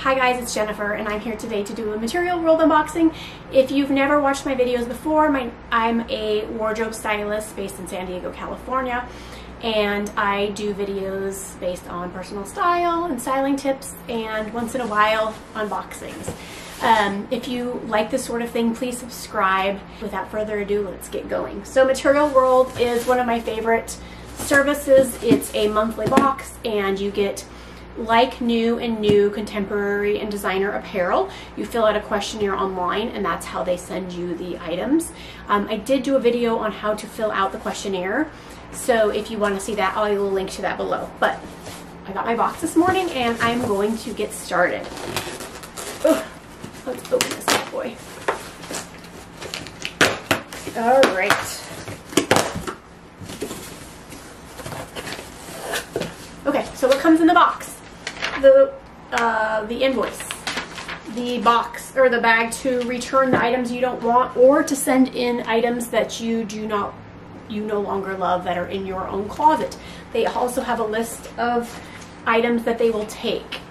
Hi guys, it's Jennifer and I'm here today to do a material world unboxing. If you've never watched my videos before, I'm a wardrobe stylist based in San Diego, California, and I do videos based on personal style and styling tips and once in a while unboxings. If you like this sort of thing, please subscribe. Without further ado, let's get going. So Material World is one of my favorite services. It's a monthly box and you get like new and new contemporary and designer apparel. You fill out a questionnaire online and that's how they send you the items. I did do a video on how to fill out the questionnaire, so if you want to see that, I will link to that below. But I got my box this morning and I'm going to get started. Ugh. Let's open this bad boy. All right. Okay, so what comes in the box? The invoice, the box or the bag to return the items you don't want, or to send in items that you no longer love that are in your own closet. They also have a list of items that they will take.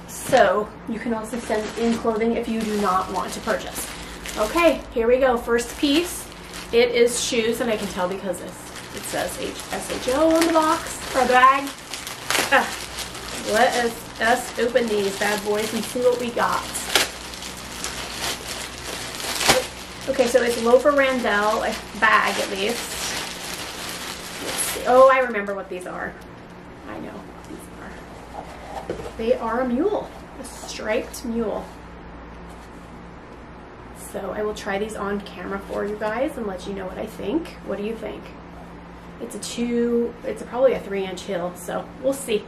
So you can also send in clothing if you do not want to purchase. Okay, here we go. First piece, it is shoes, and I can tell because it says SHO on the box, or the bag. Let us open these bad boys and see what we got. Okay, so it's Loeffler Randal, a bag at least. Let's see. Oh, I remember what these are. I know what these are. They are a mule, a striped mule. So I will try these on camera for you guys and let you know what I think. What do you think? It's probably a 3-inch heel, so we'll see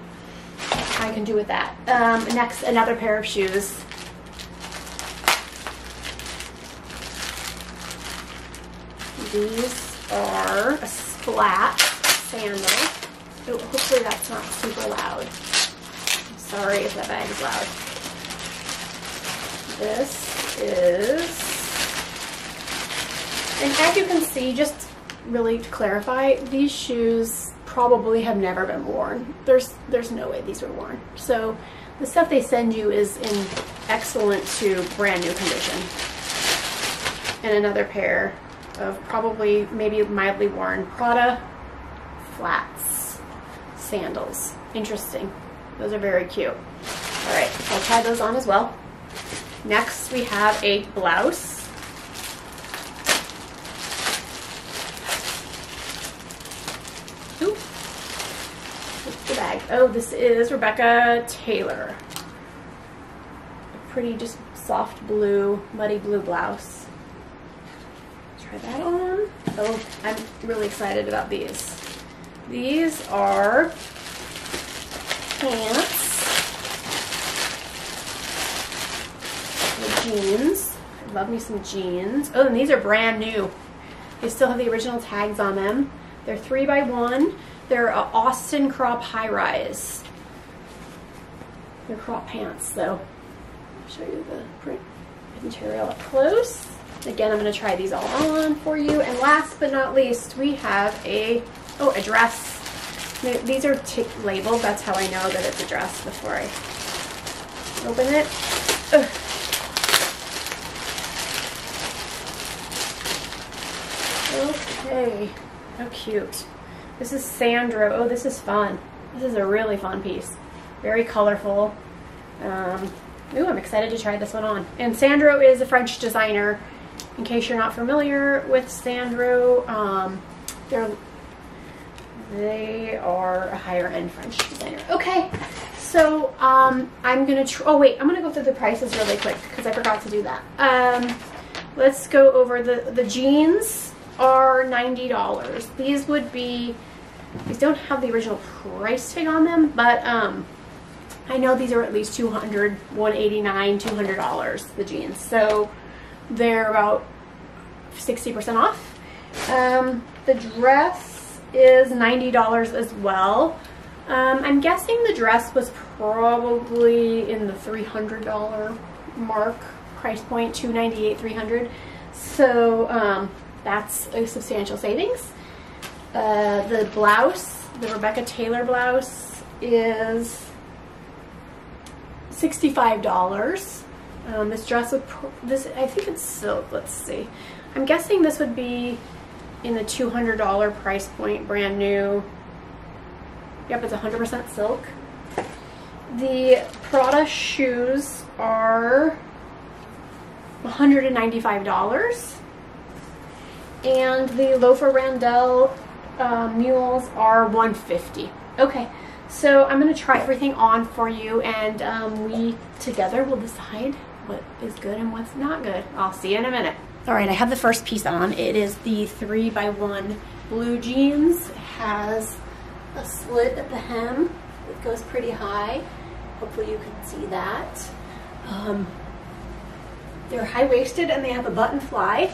how I can do with that. Next, another pair of shoes. These are a flat sandal. Oh, hopefully that's not super loud. I'm sorry if that bag is loud. This is, and as you can see, just really to clarify, these shoes probably have never been worn. There's no way these were worn. So the stuff they send you is in excellent to brand new condition. And another pair of probably maybe mildly worn Prada flats sandals. Interesting. Those are very cute. All right, I'll try those on as well. Next we have a blouse. The bag. Oh, this is Rebecca Taylor. A pretty just soft blue, muddy blue blouse. Try that on. Oh, I'm really excited about these. These are pants. The jeans. I love me some jeans. Oh, and these are brand new. They still have the original tags on them. They're 3x1. They're Austin crop high-rise. They're crop pants, so I'll show you the print material up close. Again, I'm going to try these all on for you. And last but not least, we have a dress. These are labeled. That's how I know that it's a dress before I open it. Ugh. Okay, how cute. This is Sandro. Oh, this is fun. This is a really fun piece. Very colorful. Ooh, I'm excited to try this one on. And Sandro is a French designer. In case you're not familiar with Sandro, they are a higher end French designer. Okay, so I'm gonna I'm gonna go through the prices really quick because I forgot to do that. Let's go over the jeans are $90. These don't have the original price tag on them, but I know these are at least $200, $189, $200, the jeans. So they're about 60% off. The dress is $90 as well. I'm guessing the dress was probably in the $300 mark, price point, $298, $300. So that's a substantial savings. The blouse, the Rebecca Taylor blouse, is $65. This dress would, I think it's silk, let's see. I'm guessing this would be in the $200 price point, brand new. Yep, it's 100% silk. The Prada shoes are $195. And the Loeffler Randal mules are $150. Okay, so I'm going to try everything on for you, and we together will decide what is good and what's not good. I'll see you in a minute. All right, I have the first piece on. It is the 3x1 blue jeans. It has a slit at the hem. It goes pretty high. Hopefully you can see that. They're high-waisted and they have a button fly.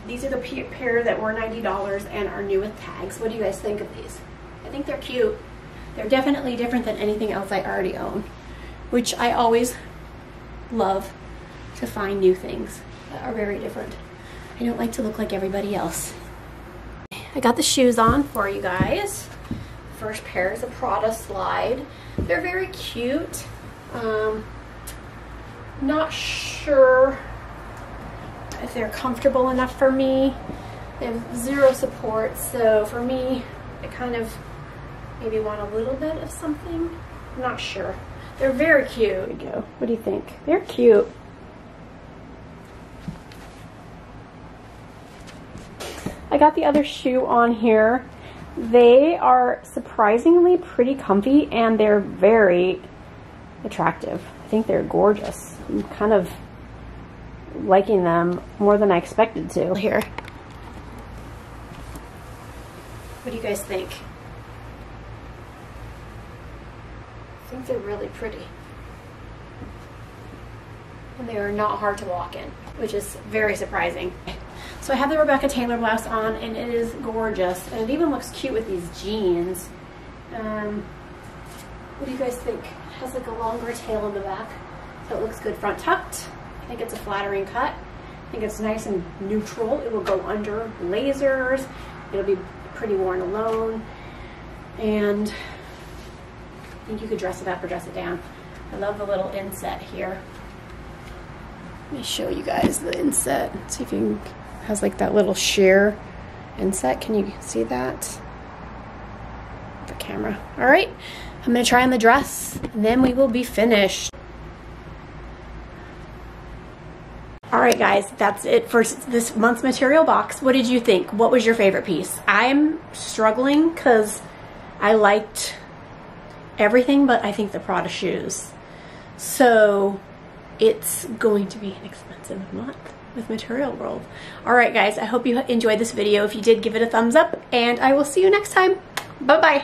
These are the pair that were $90 and are new with tags. What do you guys think of these? I think they're cute. They're definitely different than anything else I already own, which I always love to find new things that are very different. I don't like to look like everybody else. I got the shoes on for you guys. First pair is a Prada Slide. They're very cute. Not sure if they're comfortable enough for me. They have zero support, so for me, I kind of maybe want a little bit of something. I'm not sure. They're very cute. There we go. What do you think? They're cute. I got the other shoe on here. They are surprisingly pretty comfy and they're very attractive. I think they're gorgeous. I'm kind of liking them more than I expected to. Here. What do you guys think? I think they're really pretty. And they are not hard to walk in, which is very surprising. So I have the Rebecca Taylor blouse on, and it is gorgeous. And it even looks cute with these jeans. What do you guys think? It has like a longer tail in the back, so it looks good front tucked. I think it's a flattering cut. I think it's nice and neutral. It will go under blazers. It'll be pretty worn alone. And I think you could dress it up or dress it down. I love the little inset here. Let me show you guys the inset. See if you can, it has like that little sheer inset. Can you see that? The camera. All right, I'm gonna try on the dress and then we will be finished. All right, guys, that's it for this month's material box. What did you think? What was your favorite piece? I'm struggling because I liked everything, but I think the Prada shoes. So it's going to be an expensive month with Material World. All right, guys, I hope you enjoyed this video. If you did, give it a thumbs up, and I will see you next time. Bye-bye.